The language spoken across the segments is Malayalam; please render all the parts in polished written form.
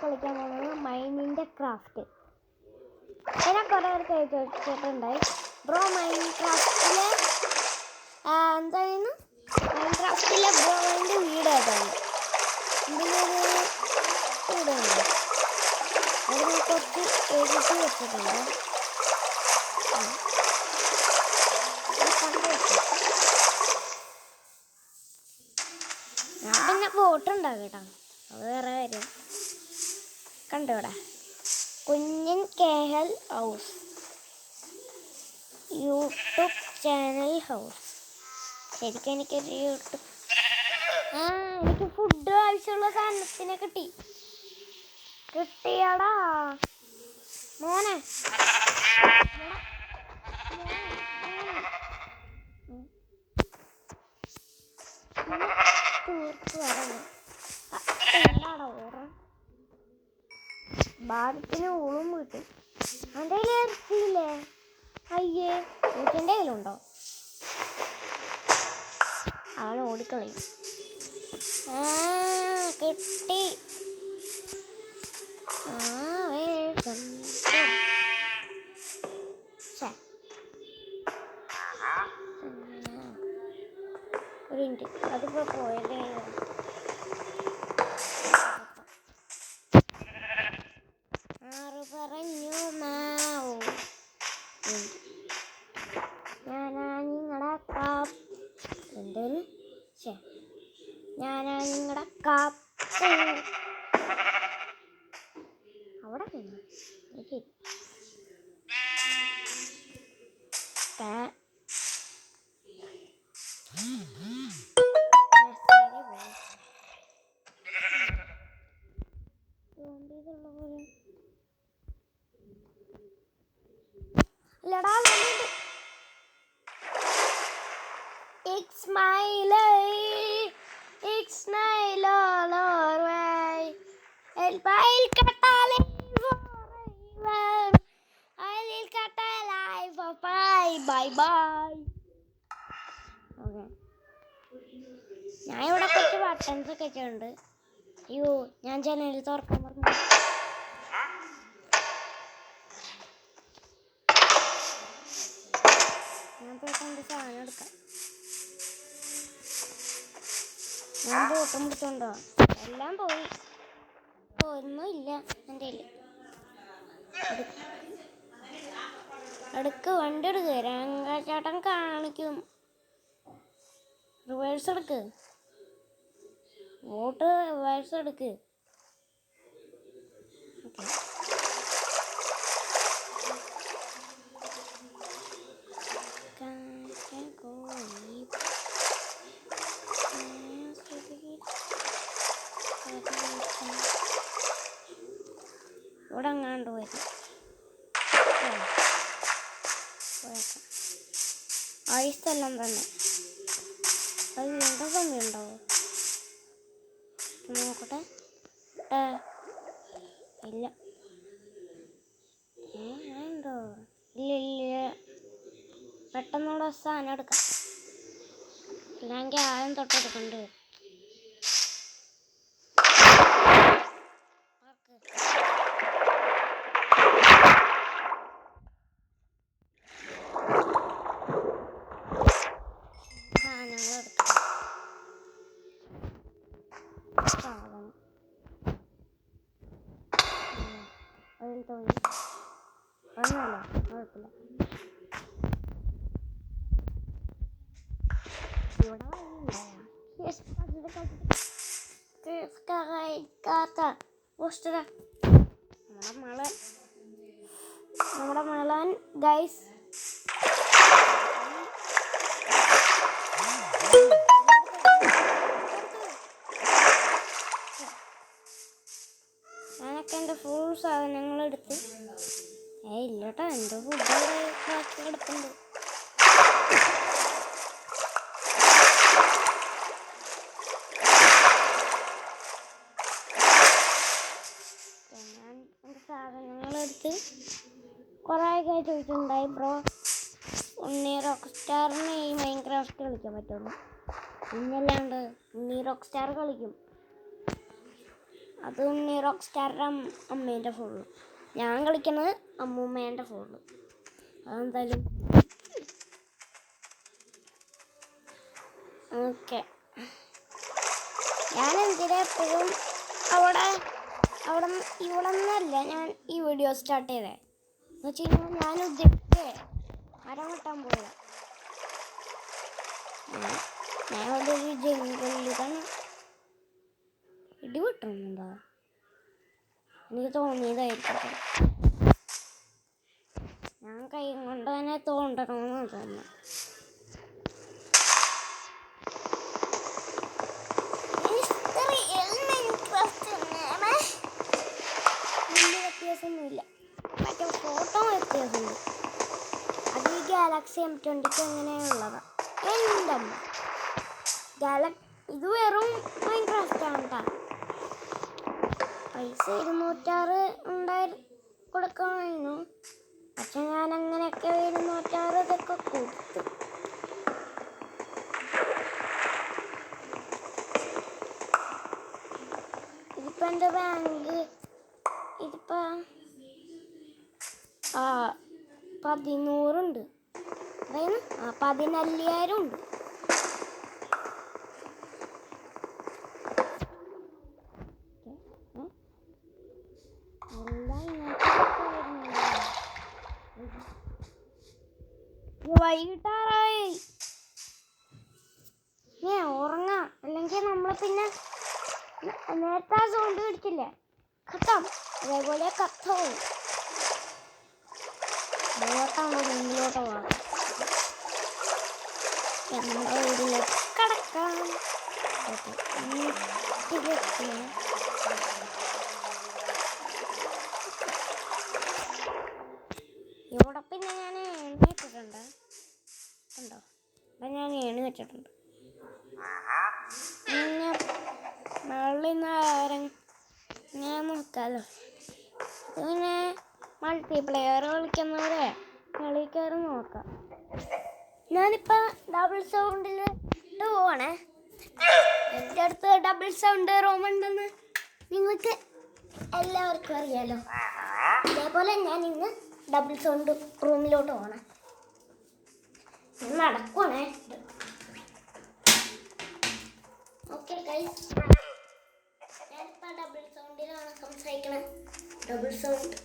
കളിക്കാൻ പോകുന്നത് മൈനിൻ്റെ ക്രാഫ്റ്റ്. ഞാൻ കുറേ പേർക്ക് ചോദിച്ചിട്ടുണ്ടായി, ബ്രോ മൈൻക്രാഫ്റ്റിലെ എന്തായിരുന്നു മൈൻക്രാഫ്റ്റിലെ ബ്രോയിൻ്റെ വീട് ഏതാണ്? ഇതിനൊരു വീടുണ്ട്, അതിന് കുറച്ച് എഴുതി വെച്ചിട്ടുണ്ട്. ഞാൻ പിന്നെ ബോട്ടുണ്ടാകും കേട്ടോ, അത് വേറെ കാര്യം. കണ്ടോടാ കുഞ്ഞൻ KL house YouTube channel house. ശരിക്കും എനിക്കൊരു യൂട്യൂബ് എനിക്ക് ഫുഡ് ആവശ്യമുള്ള സാധനത്തിനെ കിട്ടിയാടാ മോനെ. തീർത്ത് വരണം എന്താടാ ഓറ ഭാരത്തിന് ഉളും കിട്ടും. എൻ്റെ കയ്യിൽ ഇറച്ചിയില്ലേ? അയ്യേ, എൻ്റെ കയ്യിലുണ്ടോ? അവൻ ഓടിക്കളയും. കിട്ടി. വേഗം ഒരു മിനിറ്റ്, അതിപ്പോ പോയതേ. പറഞ്ഞു മാവോ ഞാനാ നിങ്ങളുടെ കാപ്പ് എന്തൊരു ഞാനാ നിങ്ങളുടെ കാപ്പ് അവിടെ എനിക്ക് It's my life, it's my Lord way. I'll cut a life forever. I'll cut a life of bye bye. Okay. ഞാൻ ഇവിടെ കുറച്ച് ബട്ടൺസ് ഒക്കെ വെച്ചിട്ടുണ്ട്. അയ്യോ, ഞാൻ ജനലിൽ തുറക്കാൻ പറഞ്ഞു. ഞാൻ പോയിട്ട് സാധനം എടുക്കാം. ഞാൻ ബോട്ടും പിടിച്ചോണ്ടോ എല്ലാം പോയി, ഒന്നും ഇല്ല എൻ്റെ കയ്യിൽ. എടുക്ക്, വണ്ടി എടുക്ക്, രംഗചേട്ടൻ കാണിക്കും. റിവേഴ്സ് എടുക്ക്, ബോട്ട് റിവേഴ്സ് എടുക്ക്. ഇവിടെ അങ്ങാണ്ട് വരും. ഈ സ്ഥലം തന്നെ അത് വീണ്ടും സമയമുണ്ടാവോ നോക്കട്ടെ. ഇല്ല ഉണ്ടോ? ഇല്ല, പെട്ടെന്നുള്ള സാധനം എടുക്കാം, ഇല്ലെങ്കിൽ ആദ്യം തൊട്ടെടുക്കണ്ട്. കുഴപ്പമില്ല. നമ്മുടെ മലൻ ഗൈസ് ഞാനൊക്കെ എൻ്റെ ഫുൾ സാധനങ്ങളെടുത്ത് ഇല്ലട്ടോ, എൻ്റെ ഫുഡ് ബാക്കി എടുക്കുന്നുണ്ട്. ഞാൻ എൻ്റെ സാധനങ്ങളെടുത്ത് കുറേ ഒക്കെ ചോദിച്ചിട്ടുണ്ടായി, ബ്രോ ഉണ്ണി റോക്ക് സ്റ്റാറിന് ഈ മൈൻക്രാഫ്റ്റ് കളിക്കാൻ പറ്റുള്ളൂ. പിന്നല്ലാണ്ട് ഉണ്ണി റോക്ക് സ്റ്റാർ കളിക്കും. അത് ഉണ്ണി റോക്ക് സ്റ്റാറിൻ്റെ അമ്മേൻ്റെ ഫോണിൽ. ഞാൻ കളിക്കുന്നത് അമ്മൂമ്മേൻ്റെ ഫോണിൽ. അതെന്തായാലും ഓക്കെ. ഞാൻ എന്തിനാ എപ്പോഴും അവിടെ ഇവിടെ നിന്നല്ല ഞാൻ ഈ വീഡിയോ സ്റ്റാർട്ട് ചെയ്തേ. എന്ന് വെച്ച് കഴിഞ്ഞാൽ ഞാൻ ഉദ്ദേശിച്ചേ മരം വെട്ടാൻ പോയത്. ഞാൻ ഒരു ജംഗിളിലാണ് ഇടി വെട്ടുന്നുണ്ടോ എനിക്ക് തോന്നിയതായിരിക്കും. ഞാൻ കൈ കൊണ്ട് തന്നെ തോണ്ടണമെന്ന് തോന്നുന്നു. വ്യത്യാസമൊന്നുമില്ല, മറ്റേ ഫോട്ടോ വ്യത്യാസമുണ്ട്. അത് ഈ ഗാലക്സി M20 അങ്ങനെയുള്ളതാണ്. എൻ്റെ ഇത് വെറും മൈൻക്രാഫ്റ്റാണ് കേട്ടോ. പൈസ 206 ഉണ്ടായി കൊടുക്കണമായിരുന്നു. പക്ഷെ ഞാൻ അങ്ങനെയൊക്കെ 206 ഇതൊക്കെ കൊടുത്തു. ഇതിപ്പോൾ എൻ്റെ ബാങ്ക് ഇതിപ്പോൾ 100 ഉണ്ട്. അതായത് 14,000 ഉണ്ട്. വൈകിട്ടാറായി. ഉറങ്ങാം, അല്ലെങ്കിൽ നമ്മൾ പിന്നെ നേരത്തെ സൗണ്ട് പിടിച്ചില്ലേ കത്താം, അതേപോലെ കത്താവും. മുന്നോട്ടാണോ മുന്നിലോട്ടോ പോകാം. നമ്മുടെ വീട്ടിലേക്ക് കിടക്കാം. ഇവിടെ പിന്നെ ഞാൻ എണ്ണ വെച്ചിട്ടുണ്ട്. ഉണ്ടോ? അപ്പം ഞാൻ എണ്ണ വെച്ചിട്ടുണ്ട്. പിന്നെ വെള്ളം ഞാൻ നോക്കാമല്ലോ. പിന്നെ മൾട്ടിപ്ലെയർ കളിക്കുന്നവരെ കളിക്കാറ് നോക്കാം. ഞാനിപ്പോൾ ഡബിൾ സൗണ്ടിൽ ഇട്ട് പോവാണേ. എൻ്റെ അടുത്ത് ഡബിൾ സൗണ്ട് റൂമുണ്ടെന്ന് നിങ്ങൾക്ക് എല്ലാവർക്കും അറിയാലോ. അതേപോലെ ഞാൻ ഇന്ന് ഡബിൾ സൗണ്ട് റൂമിലോട്ട് പോകണം. നടക്കുവാണേ. ഓക്കെ ഗൈസ്, ഞാനിപ്പോൾ ഡബിൾ സൗണ്ടിലാണ് സംസാരിക്കണത്. Double sound.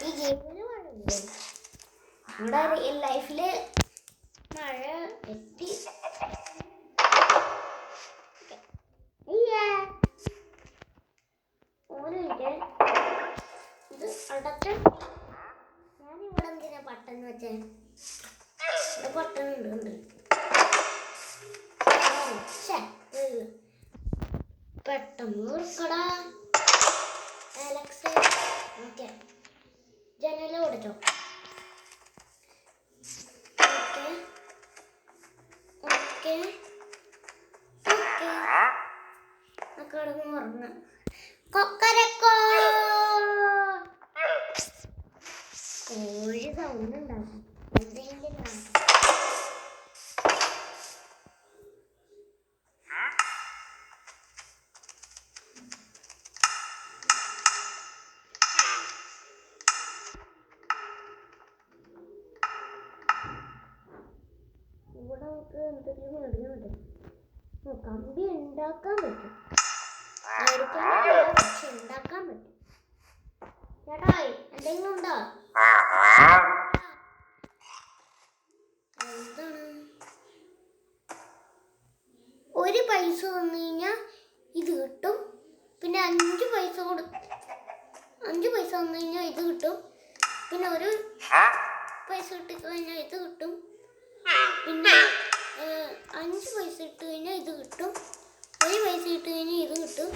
ഈ ഗെയിമിൽ മഴയില്ലേ? നമ്മുടെ റിയൽ ലൈഫിൽ മഴ എത്തി. ഇത് അടച്ച ഞാനിവിടെ എന്തിനാ പട്ടെന്ന് വെച്ചേ? ഇവിടെ പട്ടനുണ്ട്. പെട്ടെന്ന് കൊടുക്കടാ അലക്സ്. ഓക്കെ, ജനല കൊടുത്തോ. ഓക്കെ ഓക്കെ ഓക്കെ, കിടന്ന് ഉറങ്ങ. കൊക്കരക്കോ കോഴി സൗണ്ട് ഉണ്ടാകും. എന്തെങ്കിലും ഇവിടെ നമുക്ക് എന്തെങ്കിലും മേടിക്കുന്നുണ്ട്. കമ്പി ഉണ്ടാക്കാൻ പറ്റും, പക്ഷെ ഉണ്ടാക്കാൻ പറ്റും. ചേട്ടായി എന്തെങ്കിലും ഉണ്ടോ? എന്താണ്? ഒരു പൈസ വന്നു കഴിഞ്ഞാൽ ഇത് കിട്ടും. പിന്നെ 5 പൈസ വന്നു കഴിഞ്ഞാൽ ഇത് കിട്ടും. പിന്നെ ഒരു പൈസ ഇട്ട് കഴിഞ്ഞാൽ ഇത് കിട്ടും. പിന്നെ 5 പൈസ ഇട്ട് കഴിഞ്ഞാൽ ഇത് കിട്ടും. 1 പൈസ ഇട്ട് കഴിഞ്ഞാൽ ഇത് കിട്ടും.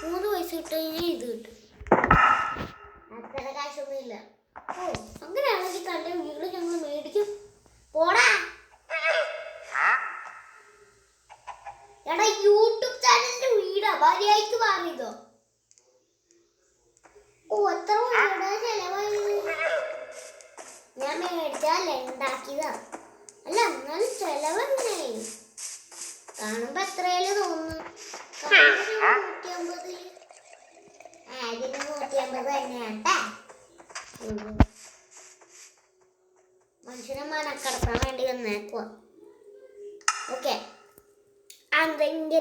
3 പൈസ ഇട്ട് കഴിഞ്ഞാൽ ഇത് കിട്ടും. അത്ര കാശൊന്നുമില്ല. അങ്ങനെയാണെങ്കിൽ തൻ്റെ വീട് ഞങ്ങൾ മേടിക്കും. പോടാ എടാ, യൂട്യൂബ് ചാനലിന്റെ വീടാ, ഭാര്യയ്ക്ക് മാറിയതോ? എത്ര വീടാ ചെലവായത്? ഞാൻ മേടിച്ചാലേ ഉണ്ടാക്കിയതാ. അല്ല, എന്നാലും ചെലവ് എങ്ങനെയായി? കാണുമ്പോ എത്രയാലും തോന്നുന്നു.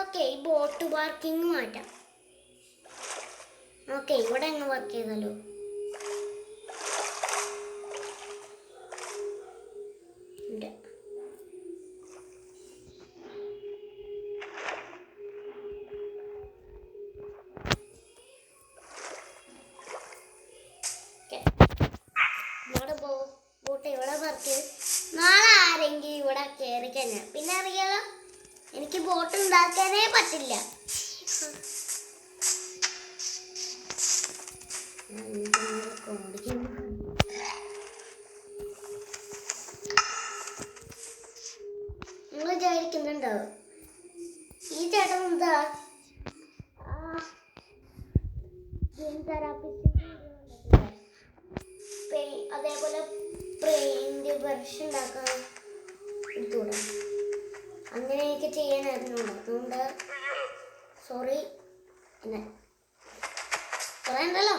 ഓക്കെ ഈ ബോട്ട് പാർക്കിംഗ് മാറ്റാം. ഓക്കെ ഇവിടെ അങ്ങ് വർക്ക് ചെയ്താലോ. ബോട്ട് ഇവിടെ വർക്ക് ചെയ്ത് നാളെ ആരെങ്കിലും ഇവിടെ കയറി കഴിഞ്ഞാൽ പിന്നെ അറിയാലോ എനിക്ക് ബോട്ട് ഉണ്ടാക്കാനേ പറ്റില്ല. നിങ്ങൾ വിചാരിക്കുന്നുണ്ടോ ഈ ചേട്ടൻ എന്താ അതേപോലെ പെയിന്റ് ബ്രഷ് ഉണ്ടാക്കാൻ എടുത്തുകൂടാ. അങ്ങനെ എനിക്ക് ചെയ്യാനായിരുന്നു. അതുകൊണ്ട് സോറി പിന്നെ പറയണ്ടല്ലോ.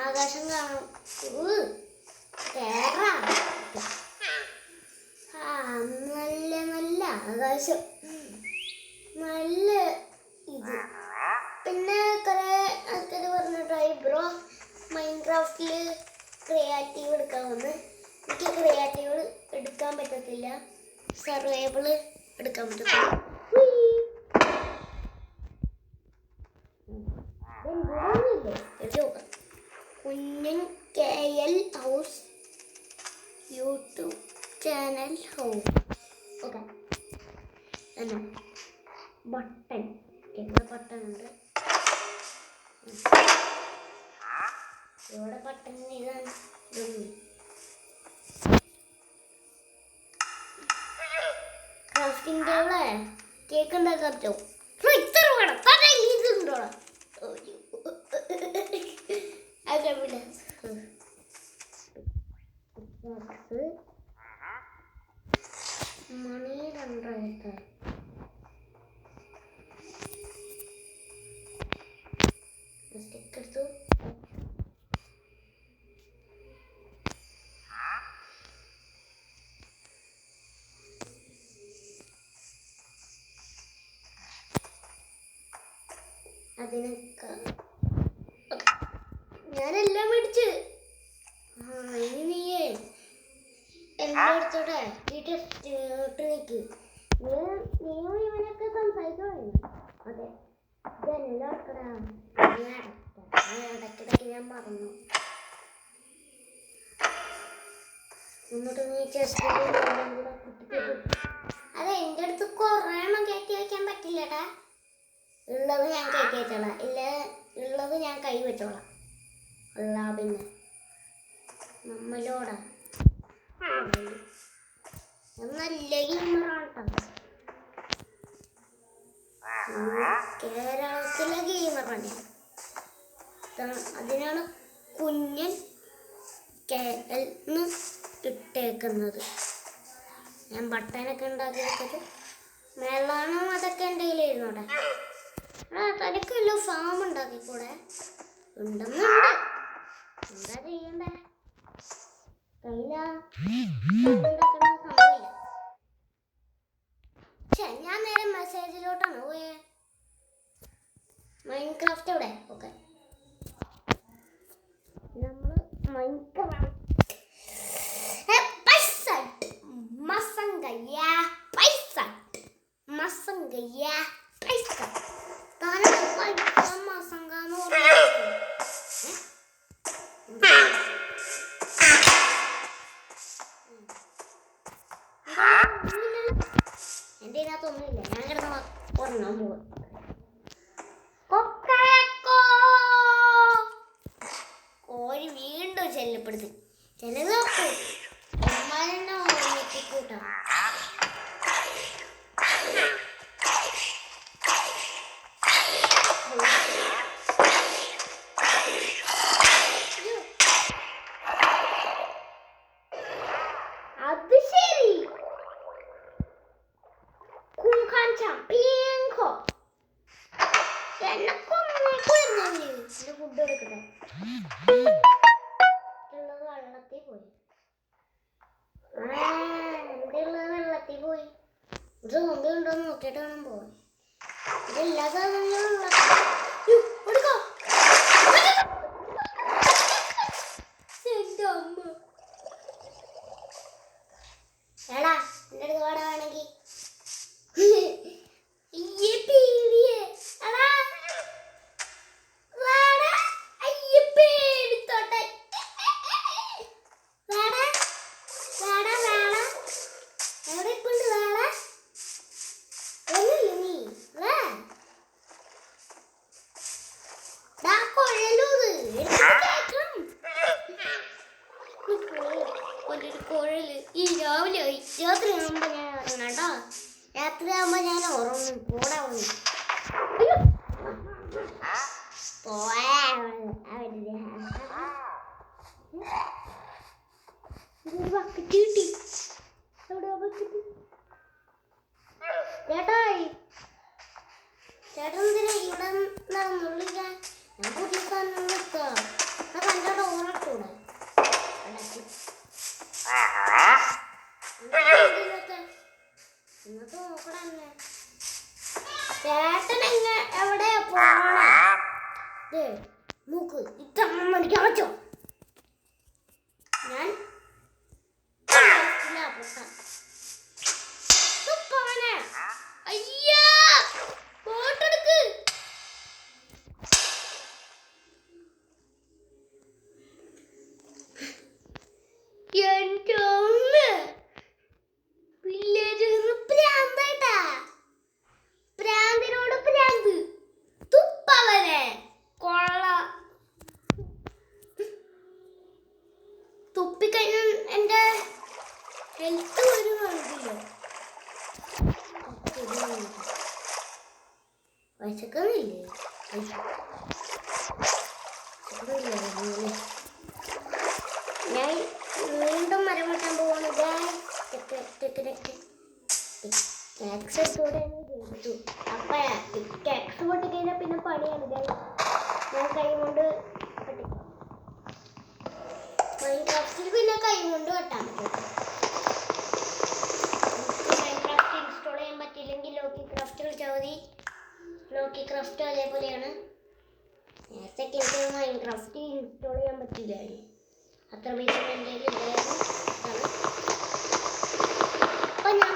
ആകാശം കാണും. നല്ല നല്ല ആകാശം, നല്ല ഇത്. പിന്നെ കുറെ ആൾക്കാർ പറഞ്ഞിട്ടായി ബ്രോ മൈൻക്രാഫ്റ്റിൽ ക്രിയേറ്റീവ് എടുക്കാമെന്ന്. എനിക്ക് ക്രിയേറ്റീവ് എടുക്കാൻ പറ്റത്തില്ല, സർവൈവൽ എടുക്കാൻ പറ്റത്തില്ല. കുഞ്ഞൻ KL house YouTube channel house. Okay എന്നാ ബട്ടൺ ഇവിടെ ബട്ടൺ ഉണ്ട്. ഇവിടെ ബട്ടൺ ഇതാണ്. ക്രാഫ്റ്റിംഗ് ടേബിളേ കേക്ക് ഉണ്ടാക്കാൻ പറ്റുമോ? ഇത്ര വേണം ഇതുണ്ടോളാം. മണി 2 സ്റ്റിക്കെടുത്തു. അതിനൊക്കെ ഞാനെല്ലാം മേടിച്ച്. ഇനി നീയേ എല്ലാം എടുത്തോട്ടെ. വീട്ടിലേക്ക് നീയും ഇവനൊക്കെ സംസാരിക്കണം. അതെ ഇതെല്ലാം എടുക്കടാ. ഇടയ്ക്കിടയ്ക്ക് ഞാൻ മറന്നു. എന്നിട്ട് നീ ചെസ്റ്റ് അതെ എൻ്റെ അടുത്ത് കുറേ എണ്ണം കയറ്റി വയ്ക്കാൻ പറ്റില്ലടാ. ഉള്ളത് ഞാൻ കയറ്റി വെച്ചോളാം, ഇല്ല ഉള്ളത് ഞാൻ കൈ വെച്ചോളാം. അല്ല പിന്നെ നമ്മളോടാ നല്ല ഗെയിമറാട്ടോ. കേരളത്തിലെ ഗെയിമറാണ്. അതിനാണ് കുഞ്ഞൻ KL ഇട്ടേക്കുന്നത്. ഞാൻ ബട്ടനൊക്കെ ഉണ്ടാക്കി വെച്ചിട്ട് മെള്ളാണോ അതൊക്കെ എൻ്റെ കയ്യിലിരുന്നോടെ. തനിക്ക് വല്ല ഫാം ഉണ്ടാക്കിക്കൂടെ? ഉണ്ടെന്നുണ്ട്, എന്താ ചെയ്യണ്ടേ? കയ്യിലുണ്ടാക്കണ സംഭവമില്ല. ഞാൻ നേരെ മെസ്സേജിലോട്ടാണ് പോയേ. മൈൻക്രാഫ്റ്റ് എവിടെ? ഓക്കെ നമ്മൾ മൈൻക്രാഫ്റ്റ് എൻ്റെ ഇതിനകത്തൊന്നുമില്ല. ഞാൻ കിടന്ന് ഉറങ്ങാൻ പോവാം. കോഴി വീണ്ടും ശല്യപ്പെടുത്തി. ചിലത് കൂട്ടാ. അത് ശരി എന്നെ ഫുഡ് എടുക്കട്ടെ. പോയി. എന്തുള്ള വെള്ളത്തിൽ പോയി. ഇത് സോംബി ഉണ്ടോന്ന് നോക്കിയിട്ട് വേണം പോവാൻ. ഇതെല്ലാ സാധനങ്ങളും എടുക്കോ. എന്റെ അമ്മ എടാ എന്റെ അടുത്ത് പാടാ വേണമെങ്കിൽ ഈ രാവിലെ രാത്രി ആകുമ്പോ ഞാൻ ഇറങ്ങാട്ടോ. രാത്രി ആകുമ്പോ ഞാൻ ഉറങ്ങും. പോടാ ബക്കറ്റ് കിട്ടി. ചേട്ടായി ചേട്ടൻ എന്തിനാ ഇവിടെ നടന്നുള്ളിക്കാൻ? ഞാൻ പുതിയ സാധനം നിൽക്കാം. ആ കണ്ടോടെ ഓണട്ടൂടെ ഇന്നത്തെ നോക്കണ. ചേട്ടൻ എവിടെയാ പോണേ? നോക്ക് ഇത്ര മണിക്ക് അടച്ചോ. ഞാൻ അയ്യാ ഫോട്ടെടുക്ക്. എന്റെ അമ്മ വില്ലേജ് പ്രാന്തായിട്ടാ. പ്രാന്തിനോട് പ്രാന്ത്. തുപ്പവനെ കൊള്ള. തുപ്പിക്കഴിഞ്ഞാൽ എന്റെ ഹെൽത്ത് ഒരു കണക്കില്ല. വിശക്കുന്നില്ലേ? ഞാൻ വീണ്ടും മരം വെട്ടാൻ പോവാണ്. അപ്പൊ പൊട്ടി കഴിഞ്ഞാൽ പിന്നെ പണിയാണ്. ഞാൻ കൈ കൊണ്ട് മൈൻക്രാഫ്റ്റിൽ പിന്നെ കൈ കൊണ്ട് വെട്ടാൻ പറ്റും. മൈൻക്രാഫ്റ്റ് ഇൻസ്റ്റാൾ ചെയ്യാൻ പറ്റില്ലെങ്കിൽ ലോക്കി ക്രാഫ്റ്റ് കളിച്ചാൽ മതി. ലോക്കി ക്രാഫ്റ്റ് അതേപോലെയാണ്. നേരത്തെ എനിക്ക് മൈൻക്രാഫ്റ്റ് ഇൻസ്റ്റാൾ ചെയ്യാൻ പറ്റില്ലായിരുന്നു. അത്ര പൈസ എൻ്റെ കയ്യിലുണ്ടായിരുന്നു. അപ്പൊ ഞാൻ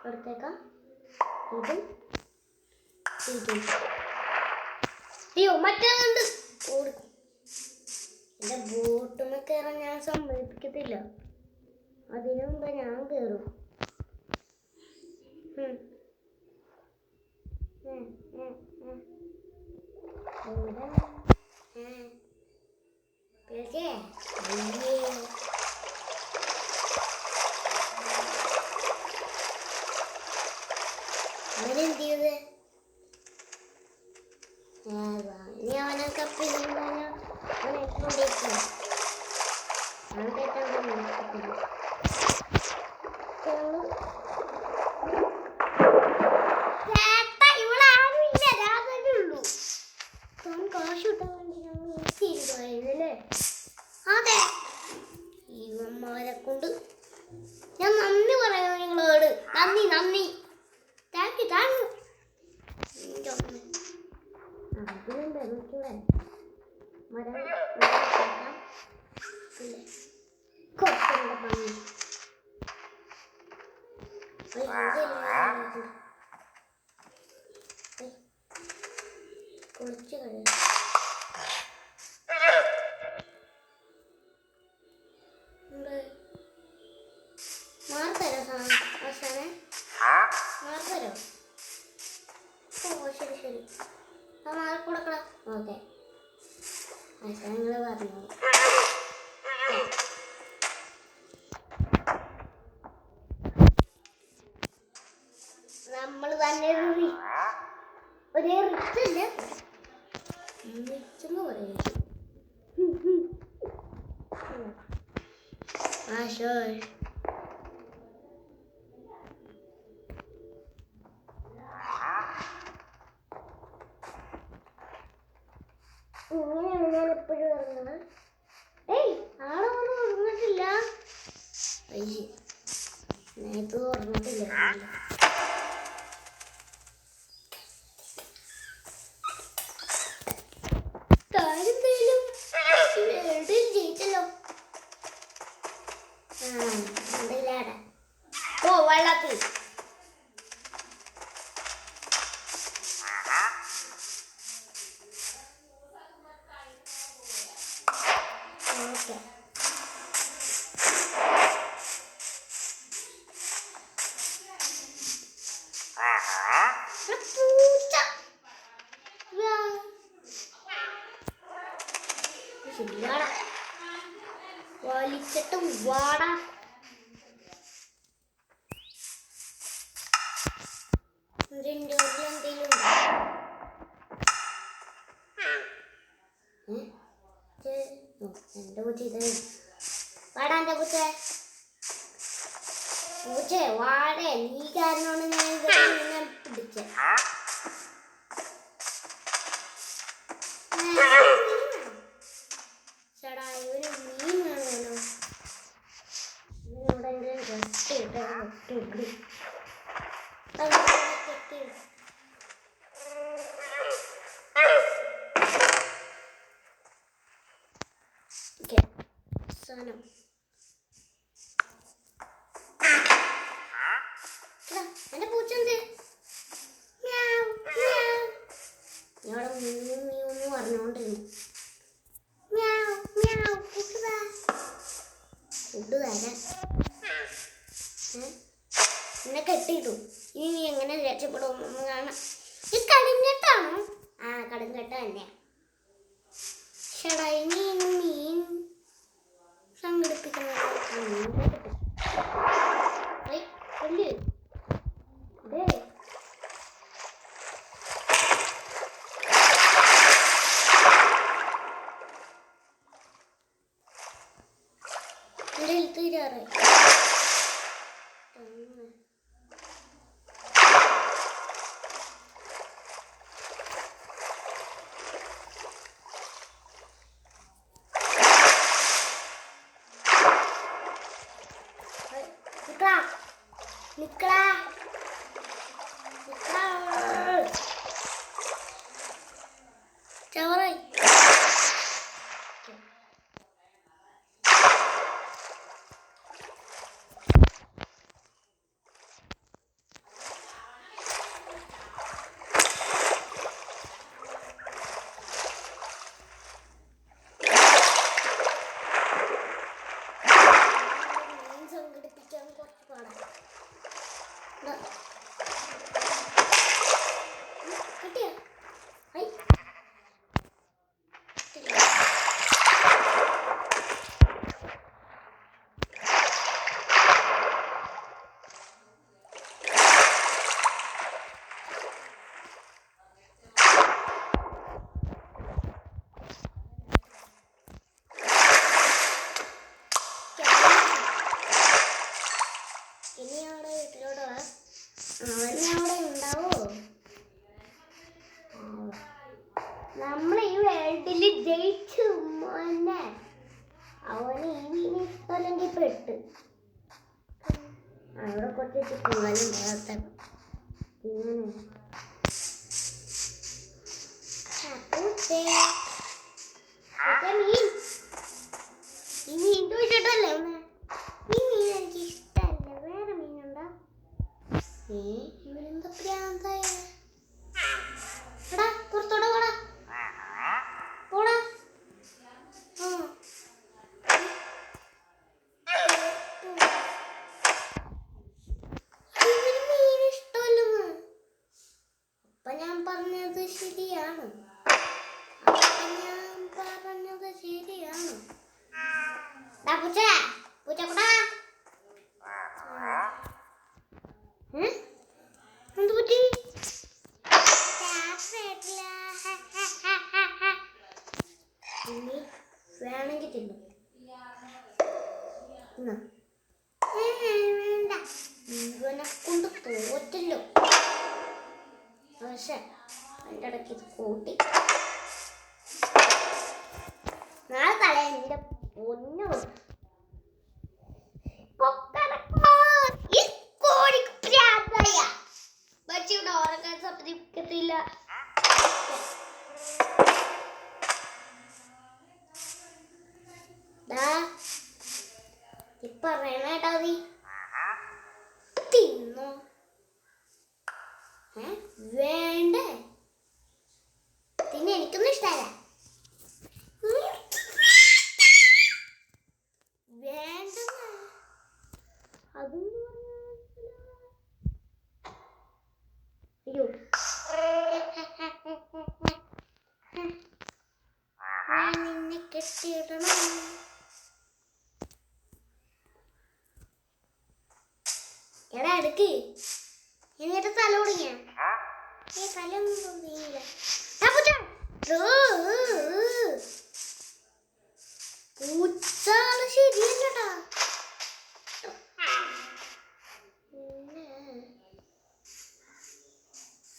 കൊടുത്തേക്കാം. അയ്യോ മറ്റേതുണ്ട്. എന്റെ ബോട്ടുമ്മ കയറാൻ ഞാൻ സമ്മതിപ്പിക്കത്തില്ല. അതിനു മുമ്പ് ഞാൻ കയറും. അവനെന്ത് ചെയ്ത് ഇനി അവനെ കപ്പിൽ അതെ ഇവന്മാരെ കൊണ്ട് ഞാൻ നന്ദി പറയാം നിങ്ങളോട്. നന്ദി നന്ദി. Thank you thank you. അതിനെന്താ നോക്കിയൂടെ മരം കുറച്ചുകൂടെ ഭംഗി. കുളിച്ച് കഴിയും. മാർത്തരോ അവസാനെ മാർത്തരോ? ഓ ശരി ശരി. ആ മാർക്ക് കൊടുക്കണം. ഓക്കെ നിങ്ങൾ പറഞ്ഞു. നമ്മൾ തന്നെ ഒരേ റിച്ചല്ലേ റിച്ചെന്ന് പറയുന്നത്. ആ ഷോർ ഏയ് ആളൊന്നും ഉറങ്ങിട്ടില്ല. നേരത്തെ ഉറങ്ങിട്ടില്ല. കാര്യം ജയിച്ചല്ലോ. എന്തില്ലാടെ ഓ വെള്ളത്തിൽ ഓക്കെ. പൂച്ച ശരിയാടാ വലിച്ചിട്ട് വാടാ. എന്തെങ്കിലും എന്റെ പൂച്ച ഇത് വാടാ. എന്റെ പൂച്ചേ വാടേ. നീ കാരണമാണ് ഞാൻ പിടിച്ചേ. ചേടാ ഒരു മീൻ വേണമല്ലോ. ഇവിടെ സാധനം എന്റെ പൂച്ച എന്ത് ഞവിടെ മീന്ന് പറഞ്ഞോണ്ടിരുന്നു. ഫുഡ് തരാൻ എന്നെ കെട്ടിയിട്ടു. ഇനി നീ എങ്ങനെ രക്ഷപ്പെടും കാണാം. ഈ കടുങ്കെട്ടാണോ? ആ കടുങ്കെട്ട തന്നെയാ. ഷടാ ഇനി മീൻ സംഘടിപ്പിക്കണം. തീരാറ് നിക്കളാ ചവറായി. സംഘടിപ്പിക്കാൻ കുറച്ച് പാടാം. കിട്ടിയോ? ഇനി അവിടെ വീട്ടിലോട്ട് വാ. അവന് അവിടെ ഉണ്ടാവോ? നമ്മൾ ഈ വേൾഡില് ജയിച്ചു മോനെ. അവന് ഈ മീൻ ഇഷ്ടമല്ലെങ്കിൽ പെട്ട് അവിടെ കുറച്ച് പൂവലുണ്ട്. മീൻ ഈ മീൻ ചോദിച്ചിട്ടല്ലേ ഈ മീൻ എനിക്ക് ഇഷ്ടമല്ല. വേറെ മീനുണ്ടോ? ഇവരെന്താ പ്രാന്തായ? എടാ പുറത്തോടെ പോടാ പോടാ. ഇവന് മീൻ ഇഷ്ടമല്ലെന്ന്. അപ്പൊ ഞാൻ പറഞ്ഞത് ശരിയാണ്. പൂച്ച പൂച്ചക്കുടാ എന്ത് പറ്റി? വേണമെങ്കിൽ തിന്നു. വേണ്ട ഇവനെ കൊണ്ട് തോറ്റല്ലോ. പക്ഷെ അതിൻ്റെ ഇടയ്ക്ക് ഇത് കൂട്ടി നാളെ കളയാൻ എൻ്റെ ഒന്നും ഇവിടെ ഉറങ്ങാൻ സമ്മതിക്കത്തില്ല. പറയണേട്ടാ നീ തിന്നോ? വേണ്ടേ? പിന്നെ എനിക്കൊന്നും ഇഷ്ടമല്ല. വേണ്ട അതൊന്നും അയ്യോ നിന്നെ കെട്ടിയിടണം. എടാ എടുക്ക്. എന്നിട്ട് തല കുടിക്കാൻ തലൊന്നും തോന്നിയില്ല. പൂച്ചാള് ശരിയല്ലടാ.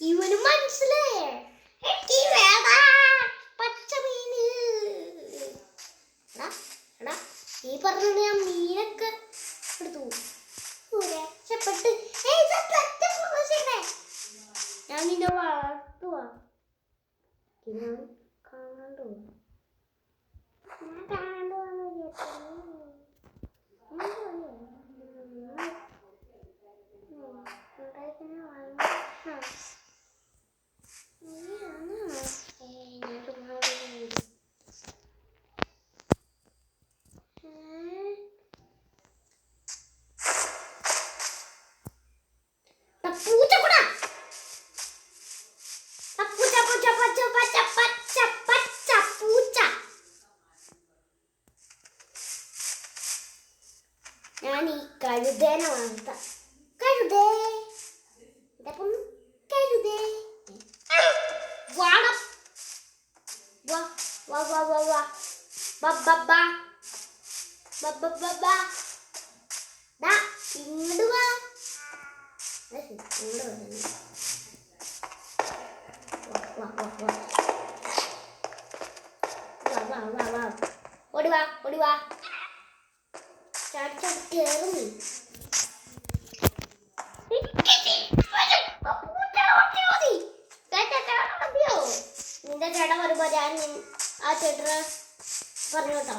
ഇവന് മനസ്സിലായേ എനിക്ക് വേണ്ട പച്ചമീന്. എടാ ഈ പറഞ്ഞ ഞാൻ മീനൊക്കെ എടുത്തു രക്ഷപ്പെട്ട്. ഞാൻ നിന്നെ വളർത്തുവാ. കാണാണ്ടോ? ഞാൻ കാണാണ്ട് ഞാൻ ഈ കഴുതേനെ വളർത്താം. കഴുതേ കഴുതേ വാട വാ വാ വാ വാ വാ ബബ്ബ ബബ്ബ ദാ ഇങ്ങോട്ട് വാ. ഓടിവാ ഓടിവാ. കേറുന്നു നിന്റെ ചേട്ടൻ വരുമ്പോ ഞാൻ ആ ചേട്ടന് പറഞ്ഞു കേട്ടോ.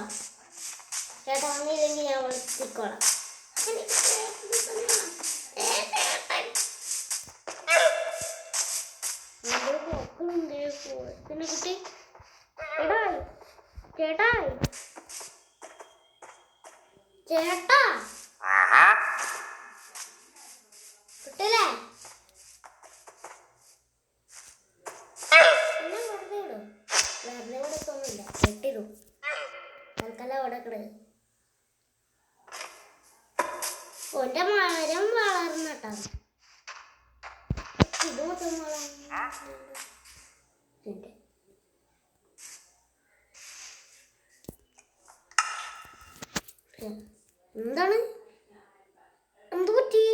ചേട്ടൻ വന്നില്ലെങ്കിൽ ഞാൻ വിളിക്കോളാം. കുട്ടി ചേട്ടായി ചേട്ടാ കിട്ടില്ലേ? വെറുതെ കൊടുത്തൊന്നുമില്ല. കെട്ടിടും തൽക്കാലം അവിടെ കിട. ഓന്റെ മരം വളർന്നട്ടാ. ഇത് മൊത്തം വളർന്നു. എന്താണ് എന്തു പറ്റി?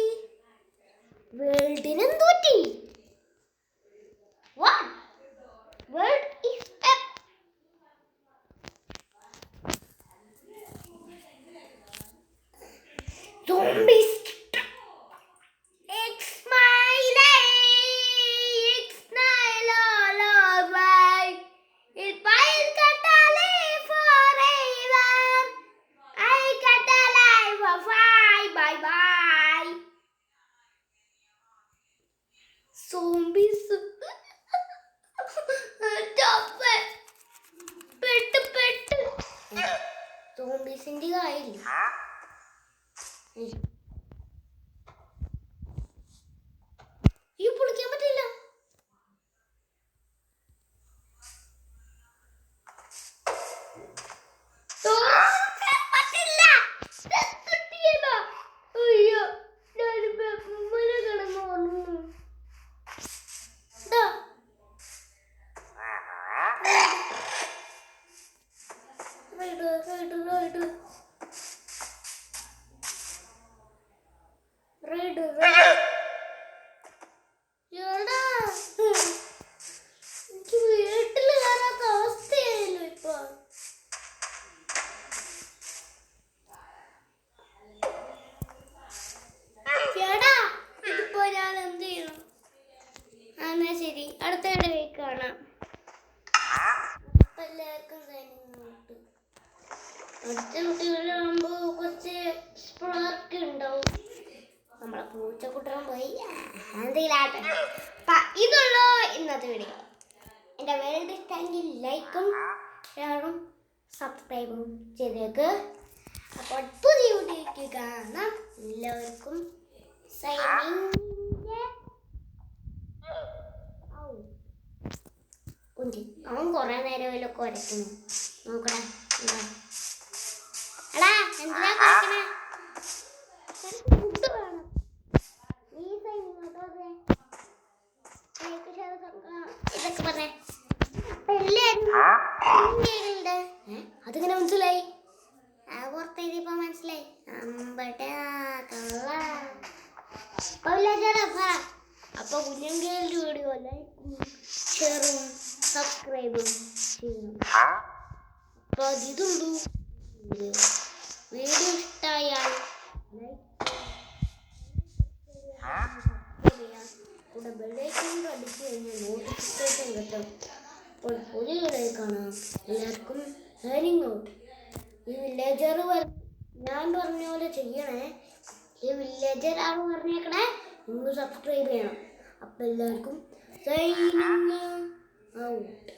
വേൾഡിന് എന്തു പറ്റി? World is zombies. It's my life. It's not all over. If I got to live forever, I got to live for bye bye. Zombies. പെട്ട് സോംബീസിന്റെ കായില്ല. ഈ പൊളിക്കാൻ പറ്റില്ല. അയ്യോ കിടന്നു വന്നു. എനിക്ക് വീട്ടിൽ കയറാത്ത അവസ്ഥയായല്ലോ ഇപ്പൊ. അടുത്ത കുട്ടികളാകുമ്പോൾ കുറച്ച് സ്പാർക്ക് ഉണ്ടാവും. നമ്മളെ പൂച്ചക്കുട്ടൻ പോയി എന്തെങ്കിലും ആട്ടെ. ഇതുള്ളൂ ഇന്നത്തെ വീഡിയോ. എൻ്റെ വീഡിയോ ഇഷ്ടമെങ്കിൽ ലൈക്കും ഷെയറും സബ്സ്ക്രൈബും ചെയ്തേക്ക്. അപ്പോൾ പുതിയ വീഡിയോയ്ക്ക് കാണാം. എല്ലാവർക്കും അവൻ കുറെ നേരം വല്ലതൊക്കെ വരയ്ക്കുന്നു. നോക്കണേ എടാ എന്തിനാ കുരക്കണേ? ഫുഡ് വേണം. ഇതൊക്കെ പറഞ്ഞേ. അതിങ്ങനെ മനസ്സിലായി? പുറത്തേരിപ്പോ മനസ്സിലായി. അപ്പൊ കുഞ്ഞങ്കേലിന്റെ വീഡിയോ ലൈക്കും ഷെയറും സബ്സ്ക്രൈബും ചെയ്യണം. അപ്പൊ ഇതുള്ളൂ. വീഡിയോ ഇഷ്ടമായാൽ കൂടെ ബെല്ലൈക്കൺ അടിച്ചു കഴിഞ്ഞാൽ നോട്ടിഫിക്കേഷൻ കിട്ടും. അപ്പോൾ പുതിയ വീഡിയോ കാണാം. എല്ലാവർക്കും സൈനിങ് ഔട്ട്. ഈ വില്ലേജർ ഞാൻ പറഞ്ഞ പോലെ ചെയ്യണേ. ഈ വില്ലേജർ ആണ് പറഞ്ഞേക്കണേ. നിങ്ങൾ സബ്സ്ക്രൈബ് ചെയ്യണം. അപ്പം എല്ലാവർക്കും സൈനിങ് ഔട്ട്.